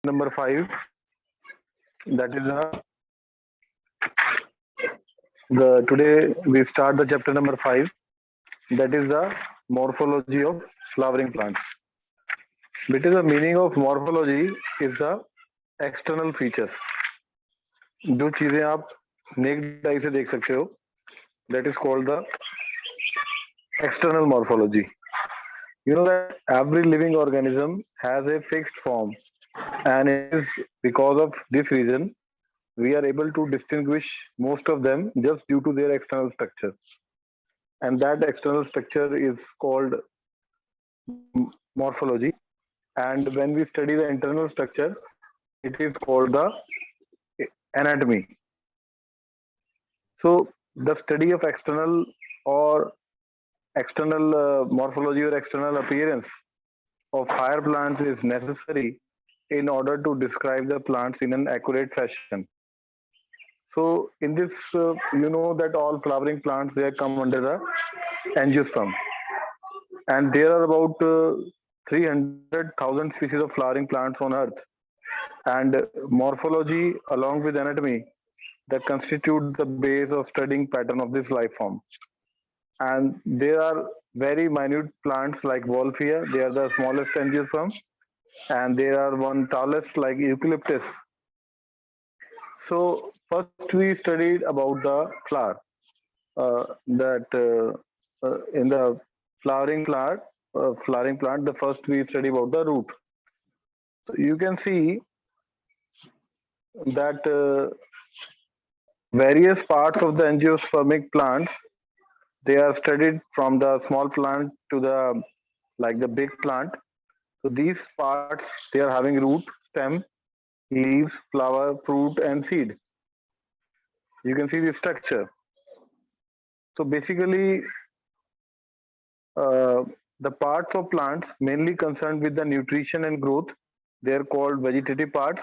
number 5. That is the today we start the chapter number 5. That is the morphology of flowering plants. Because the meaning of morphology is the external features. जो चीजें आप necked आई से देख सकते हो, that is called the external morphology. You know that every living organism has a fixed form, and it is because of this reason we are able to distinguish most of them just due to their external structure. And that external structure is called morphology. And when we study the internal structure, it is called the anatomy. So the study of external or external morphology or external appearance of higher plants is necessary in order to describe the plants in an accurate fashion. So in this, you know that all flowering plants they come under the angiosperm, and there are about 300,000 species of flowering plants on Earth. And morphology, along with anatomy, that constitute the base of studying pattern of this life form. And there are very minute plants like Wolffia. They are the smallest angiosperm, and there are one tallest like eucalyptus. So first we studied about the flower. That In the flowering plant, the first we study about the root. So you can see that various parts of the angiospermic plants they are studied from the small plant to the like the big plant. So these parts they are having root, stem, leaves, flower, fruit, and seed. You can see the structure. So basically, uh, the parts of plants mainly concerned with the nutrition and growth. They are called vegetative parts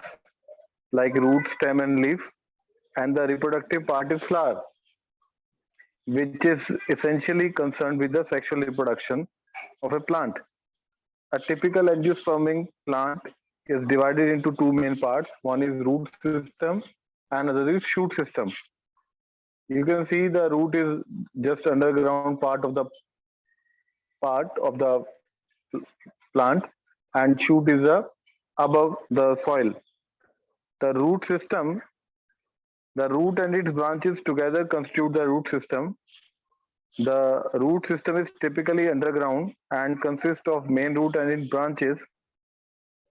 like root, stem, and leaf, and the reproductive part is flower, which is essentially concerned with the sexual reproduction of a plant. A typical angiospermic plant is divided into two main parts. One is root system, and another is shoot system. You can see the root is just underground part of the plant, and shoot is above the soil. The root system, the root and its branches together constitute the root system. The root system is typically underground and consists of main root and its branches.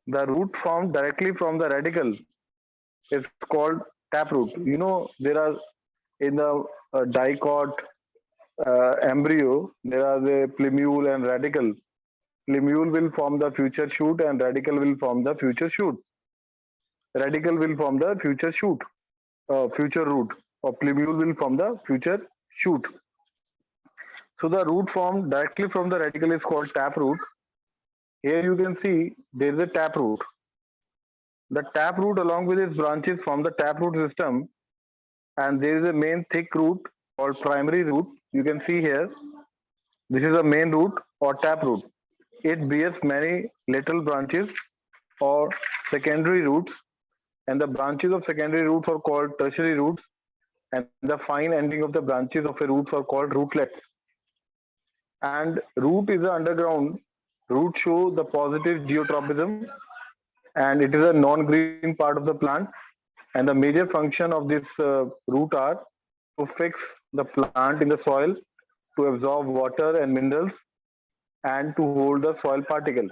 The root formed directly from the radicle is called taproot. You know, there are in the dicot embryo, there are the plumule and radicle. Plumule will form the future shoot, and radicle will form the future shoot. Radicle will form the future shoot, future root, or plumule will form the future shoot. So the root formed directly from the radicle is called taproot. Here you can see there is a taproot. The taproot along with its branches form the taproot system, and there is a main thick root called primary root. You can see here, this is a main root or taproot. It bears many lateral branches or secondary roots, and the branches of secondary roots are called tertiary roots, and the fine ending of the branches of a roots are called rootlets. And root is the underground. Roots show the positive geotropism, and it is a non-green part of the plant. And the major function of this root are to fix the plant in the soil, to absorb water and minerals, and to hold the soil particle.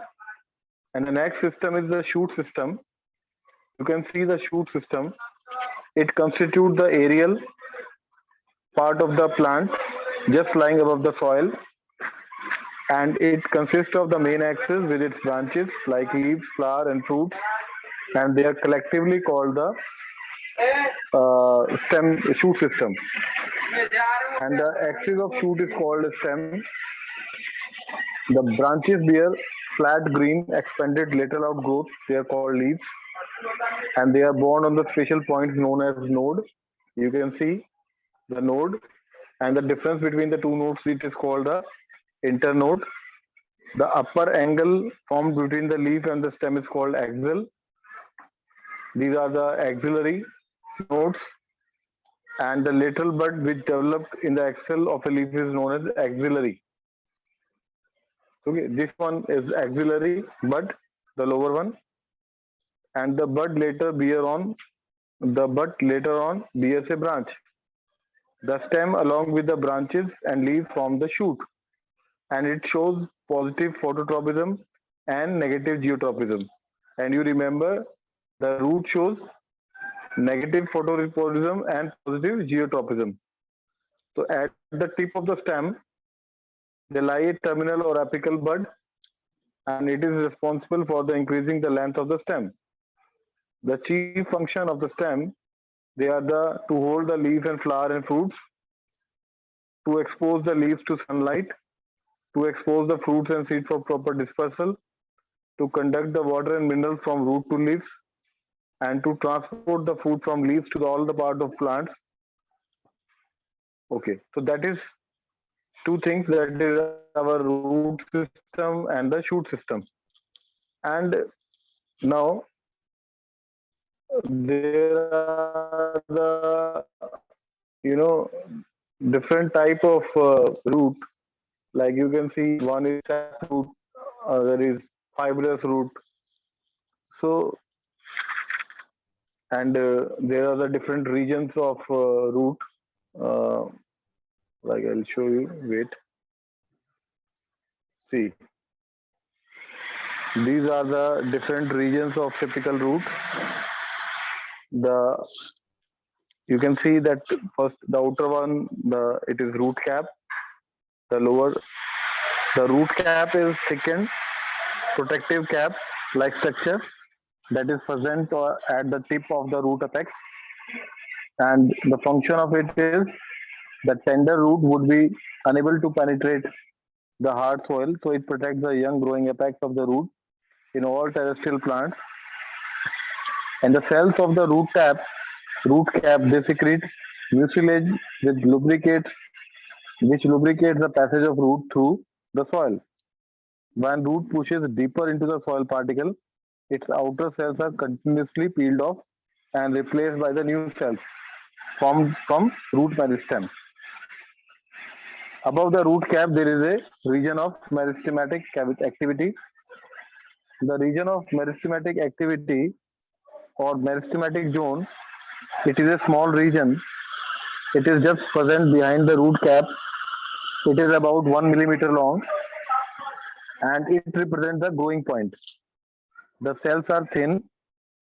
And the next system is the shoot system. You can see the shoot system. It constitutes the aerial part of the plant just lying above the soil, and it consists of the main axis with its branches like leaves, flower, and fruits, and they are collectively called the stem shoot system. And the axis of shoot is called a stem. The branches bear flat green expanded lateral outgrowths. They are called leaves, and they are borne on the special points known as node. You can see the node, and the difference between the two nodes it is called the internode. The upper angle formed between the leaf and the stem is called axil, These are the axillary nodes, and the lateral bud which developed in the axil of a leaf is known as axillary. Okay, this one is axillary bud, the lower one, and the bud later on bears a branch. The stem along with the branches and leaves form the shoot, and it shows positive phototropism and negative geotropism. And you remember the root shows negative phototropism and positive geotropism. So at the tip of the stem, they lie a terminal or apical bud, and it is responsible for the increasing the length of the stem. The chief function of the stem, they are to hold the leaf and flower and fruits, to expose the leaves to sunlight, to expose the fruits and seeds for proper dispersal, to conduct the water and minerals from root to leaves, and to transport the food from leaves to all the part of plants. Okay, so that is two things, that is our root system and the shoot system. And now there are the different type of root, like you can see one is sap root, other is fibrous root. So, and there are the different regions of root, uh, like I'll show you, wait, see, these are the different regions of typical root. The You can see that first the outer one, the it is root cap. The lower, the root cap is thickened protective cap like structure that is present at the tip of the root apex, and the function of it is the tender root would be unable to penetrate the hard soil, so it protects the young growing apex of the root in all terrestrial plants. And the cells of the root cap, they secrete mucilage which lubricates the passage of root through the soil. When root pushes deeper into the soil particle, its outer cells are continuously peeled off and replaced by the new cells formed from root meristem. Above the root cap, there is a region of meristematic activity. The region of meristematic activity or meristematic zone, it is a small region. It is just present behind the root cap. It is about 1 millimeter long, and it represents the growing point. The cells are thin,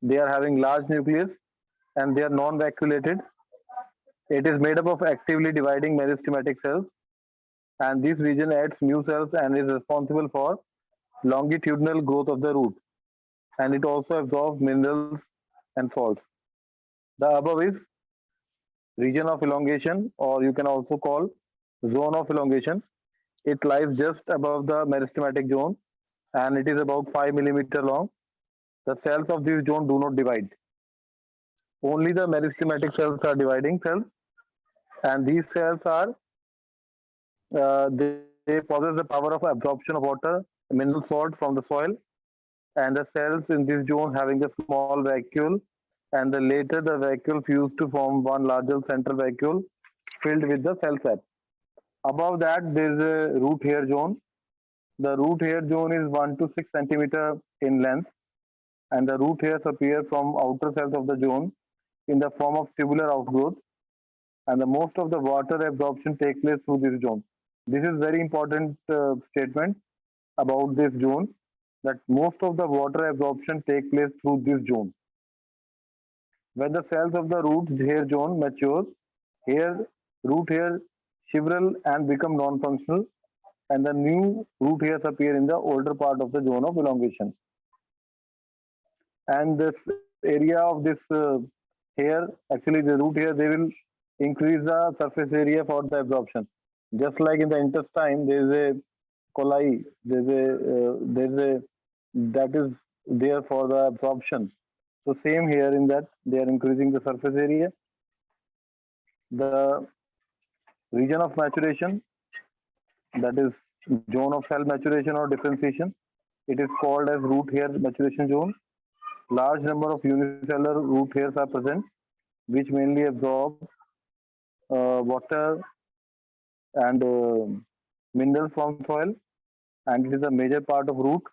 they are having large nucleus, and they are non-vacuolated. It is made up of actively dividing meristematic cells, and this region adds new cells and is responsible for longitudinal growth of the root, and it also absorbs minerals and salts. The above is region of elongation, or you can also call zone of elongation. It lies just above the meristematic zone, and it is about 5 millimeter long. The cells of this zone do not divide. Only the meristematic cells are dividing cells, and these cells are they possess the power of absorption of water, mineral salt from the soil, and the cells in this zone having a small vacuole, and the later the vacuole fused to form one larger central vacuole filled with the cell sap. Above that, there is a root hair zone. The root hair zone is 1 to 6 centimeter in length, and the root hairs appear from outer cells of the zone in the form of tubular outgrowth, and the most of the water absorption takes place through this zone. This is very important statement about this zone, that most of the water absorption takes place through this zone. When the cells of the root hair zone matures, root hair shrivel and become non-functional, and the new root hairs appear in the older part of the zone of elongation. And this area of this hair, actually the root hair, they will increase the surface area for the absorption. Just like in the intestine, there is a coli, there's a that is there for the absorption. So same here in that they are increasing the surface area. The region of maturation, that is zone of cell maturation or differentiation, it is called as root hair maturation zone. Large number of unicellular root hairs are present, which mainly absorb water and minerals from soil, and it is a major part of root.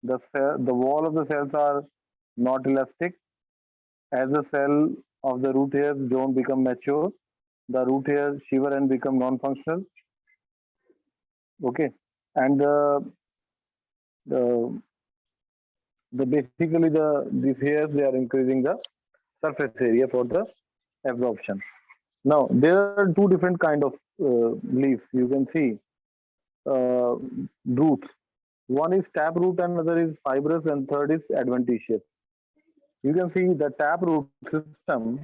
The wall of the cells are not elastic. As the cell of the root hairs don't become mature, the root hairs shiver and become non-functional. Okay, and the basically these hairs, they are increasing the surface area for the absorption. Now there are two different kind of leaves. You can see uh, roots. One is taproot, another is fibrous, and third is adventitious. You can see the taproot system.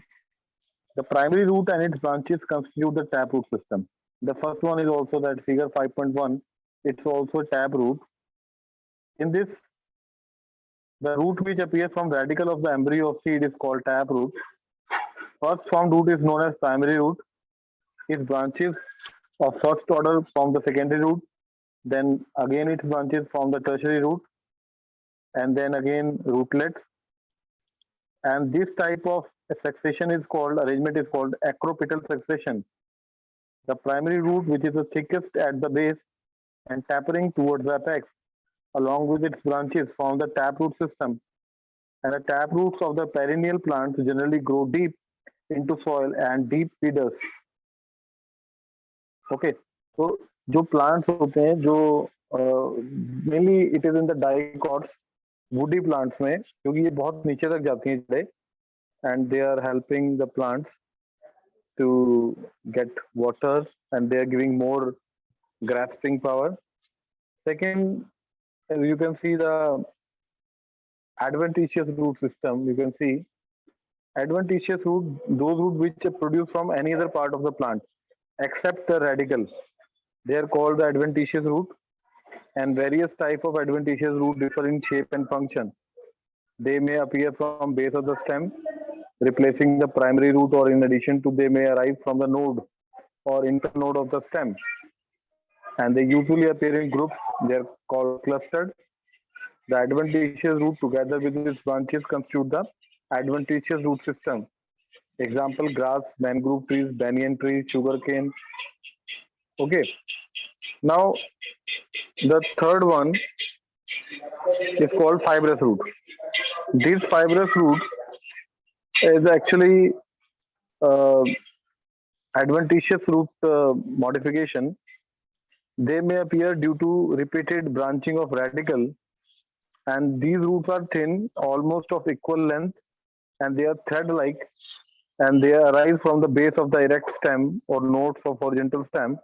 The primary root and its branches constitute the taproot system. The first one is also that figure 5.1. It's also taproot. In this, the root which appears from radical of the embryo of seed is called taproot. First formed root is known as primary root. Its branches of first order form the secondary root. Then again its branches form the tertiary root, and then again rootlets. And this type of succession is called, arrangement is called acropetal succession. The primary root, which is the thickest at the base and tapering towards the apex, along with its branches, form the taproot system. And the taproots of the perennial plants generally grow deep into soil and deep feeders. Okay, तो जो plants होते हैं, जो mainly it is in the dicots, woody plants में, क्योंकि ये बहुत नीचे तक जाती हैं जड़ें, and they are helping the plants to get water, and they are giving more grasping power. Second, you can see the adventitious root system. You can see adventitious root, those roots which are produced from any other part of the plant except the radicle. They are called the adventitious root, and various type of adventitious root differ in shape and function. They may appear from base of the stem, replacing the primary root, or in addition to, they may arise from the node or internode of the stem. And they usually appear in groups. They are called clustered. The adventitious root together with its branches constitute the adventitious root system. Example: grass, mangrove trees, banyan trees, sugarcane. Okay. Now the third one is called fibrous root. This fibrous root is actually uh, adventitious root modification. They may appear due to repeated branching of radicle, and these roots are thin, almost of equal length, and they are thread-like, and they arise from the base of the erect stem or nodes of horizontal stem.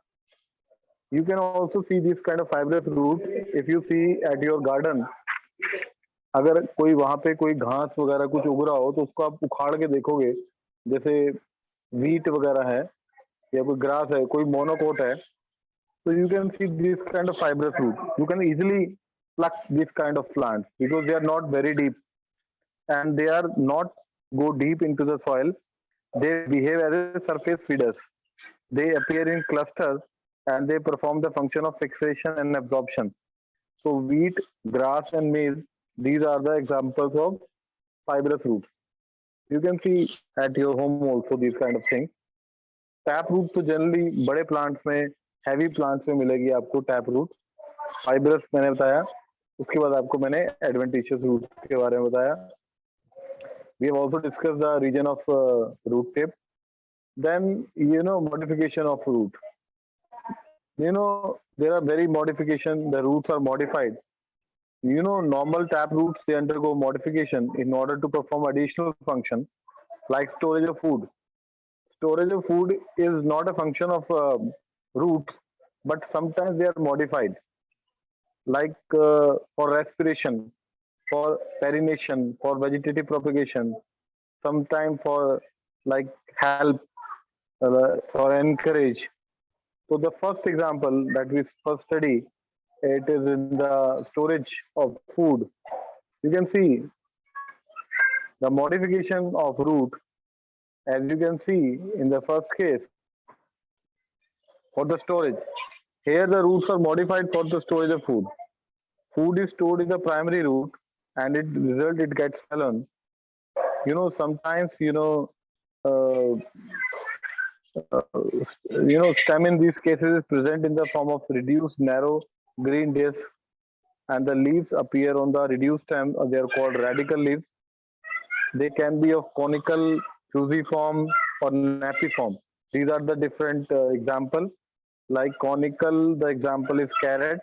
You can also see this kind of fibrous root if you see at your garden. अगर कोई वहां पे कोई घास वगैरह कुछ उग रहा हो, तो उसको आप उखाड़ के देखोगे, जैसे वीट वगैरह है या कोई ग्रास है, कोई मोनोकोट है, so you can see this kind of fibrous root. You can easily pluck this kind of plants because they are not very deep, and they are not go deep into the soil. They behave as a surface feeders. They appear in clusters, and they perform the function of fixation and absorption. So wheat, grass, and maize, these are the examples of fibrous roots. You can see at your home also these kind of things. Tap root तो generally बड़े plants में, heavy plants में मिलेगी आपको tap root. Fibrous मैंने बताया, उसके बाद आपको मैंने एडवेंटिशियस रूट के बारे में बताया. We have also discussed the region of root tip. Then, modification of root. There are very modification, the roots are modified. Normal tap roots, they undergo modification in order to perform additional function like storage of food. Storage of food is not a function of roots, but sometimes they are modified, like for respiration, for perennation, for vegetative propagation, sometimes for like help, for encourage. So the first example that we first study, it is in the storage of food. You can see the modification of root, as you can see in the first case, for the storage. Here the roots are modified for the storage of food. Food is stored in the primary root, and it gets fallen. Sometimes uh, stem in these cases is present in the form of reduced narrow green disc, and the leaves appear on the reduced stem. They are called radical leaves. They can be of conical, fusiform, or nappy form. These are the different example. Like conical, the example is carrot.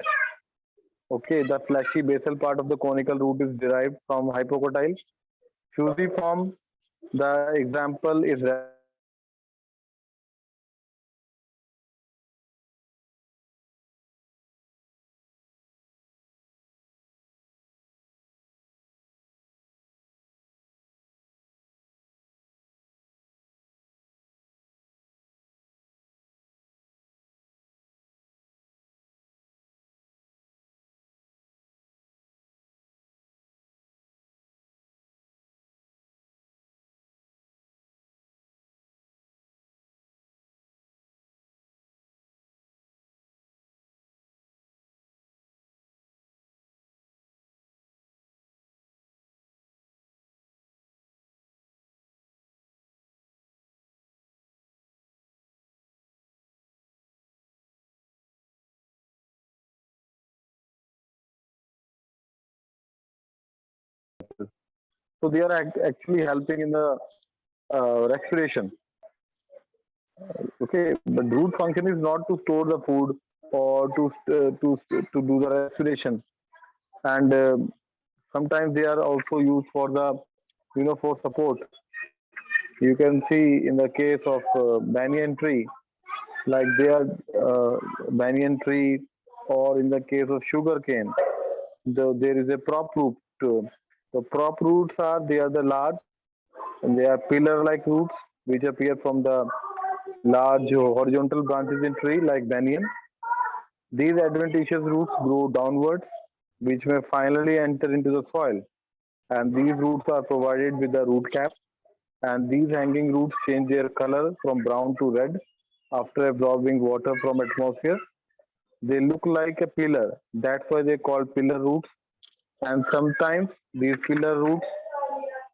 Okay, the fleshy basal part of the conical root is derived from hypocotyle. Fusiform, the example is radical. So they are actually helping in the respiration. Okay, but root function is not to store the food or to do the respiration, and sometimes they are also used for the for support. You can see in the case of banyan tree, like they are banyan tree, or in the case of sugar cane, there is a prop root. The prop roots are they are the large and they are pillar-like roots which appear from the large horizontal branches in tree like banyan. These adventitious roots grow downwards, which may finally enter into the soil. And these roots are provided with the root cap. And these hanging roots change their color from brown to red after absorbing water from atmosphere. They look like a pillar. That's why they call pillar roots. And sometimes these pillar roots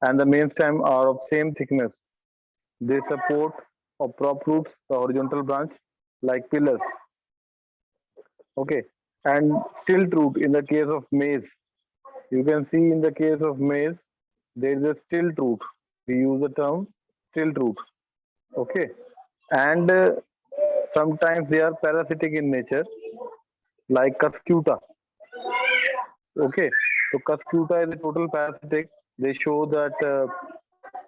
and the main stem are of same thickness. They support or prop roots the horizontal branch like pillars. Okay. And stilt root in the case of maize. You can see in the case of maize, there is a stilt root. We use the term stilt root. Okay. And sometimes they are parasitic in nature, like cuscuta. Okay. So cuscuta is a total parasitic. They show that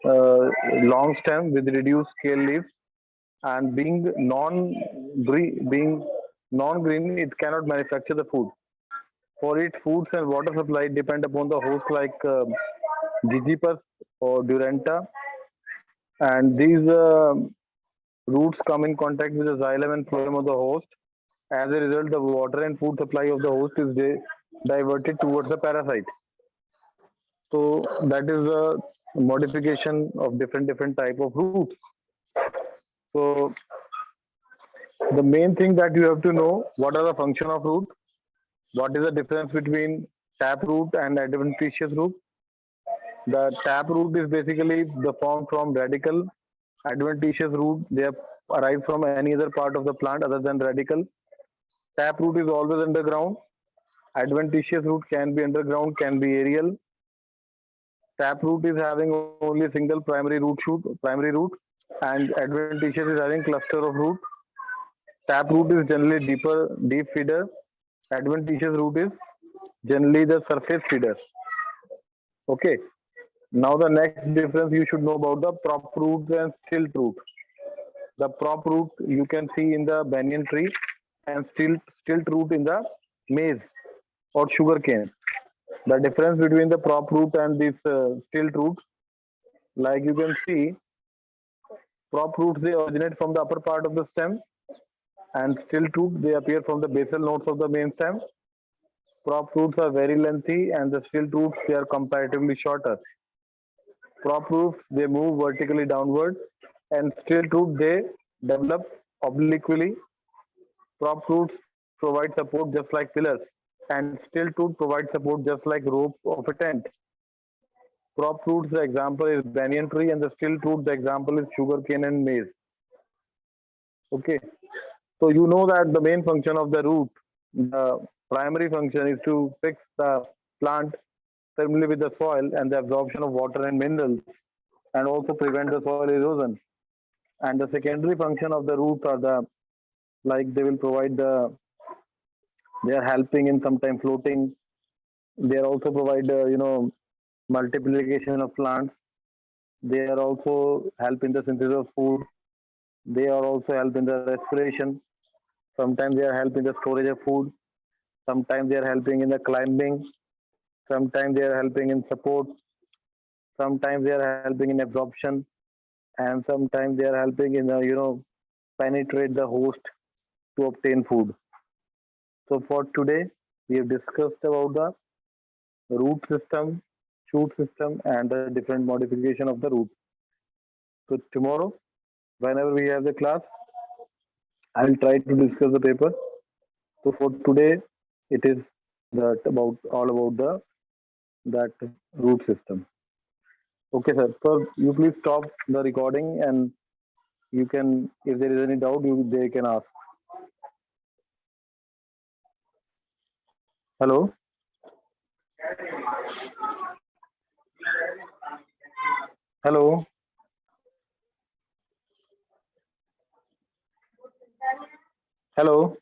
long stem with reduced scale leaves, and being non-green, it cannot manufacture the food. For its foods and water supply depend upon the host like Gigipus or Duranta, and these roots come in contact with the xylem and phloem of the host. As a result, the water and food supply of the host is diverted towards the parasite. So that is a modification of different type of roots. So the main thing that you have to know, what are the function of root, what is the difference between tap root and adventitious root. The tap root is basically the form from radical. Adventitious root, they are arrived from any other part of the plant other than radical. Tap root is always underground. Adventitious root can be underground, can be aerial. Tap root is having only single primary root, and adventitious is having cluster of root. Tap root is generally deep feeder. Adventitious root is generally the surface feeder. Okay. Now the next difference you should know about the prop root and stilt root. The prop root you can see in the banyan tree, and stilt root in the maize or sugar cane. The difference between the prop root and this stilt root, like you can see, prop roots they originate from the upper part of the stem, and stilt root they appear from the basal nodes of the main stem. Prop roots are very lengthy, and the stilt roots they are comparatively shorter. Prop roots they move vertically downward, and stilt root they develop obliquely. Prop roots provide support just like pillars, and stilt root provide support just like rope of a tent. crop roots, the example is banyan tree, and the still root, the example is sugarcane and maize. Okay, so you know that the main function of the root, the primary function is to fix the plant firmly with the soil and the absorption of water and minerals, and also prevent the soil erosion. And the secondary function of the roots are the, like they will provide the, they are helping in sometime floating. They are also provide multiplication of plants. They are also help in the synthesis of food. They are also help in the respiration. Sometimes they are help in the storage of food. Sometimes they are helping in the climbing. Sometimes they are helping in support. Sometimes they are helping in absorption, and sometimes they are helping in penetrate the host to obtain food. So for today, we have discussed about the root system, shoot system, and the different modification of the root. So tomorrow, whenever we have the class, I will try to discuss the paper. So for today, it is that about all about the that root system. Okay, sir. So you please stop the recording, and you can, if there is any doubt, you they can ask. Hello. Hello. Hello.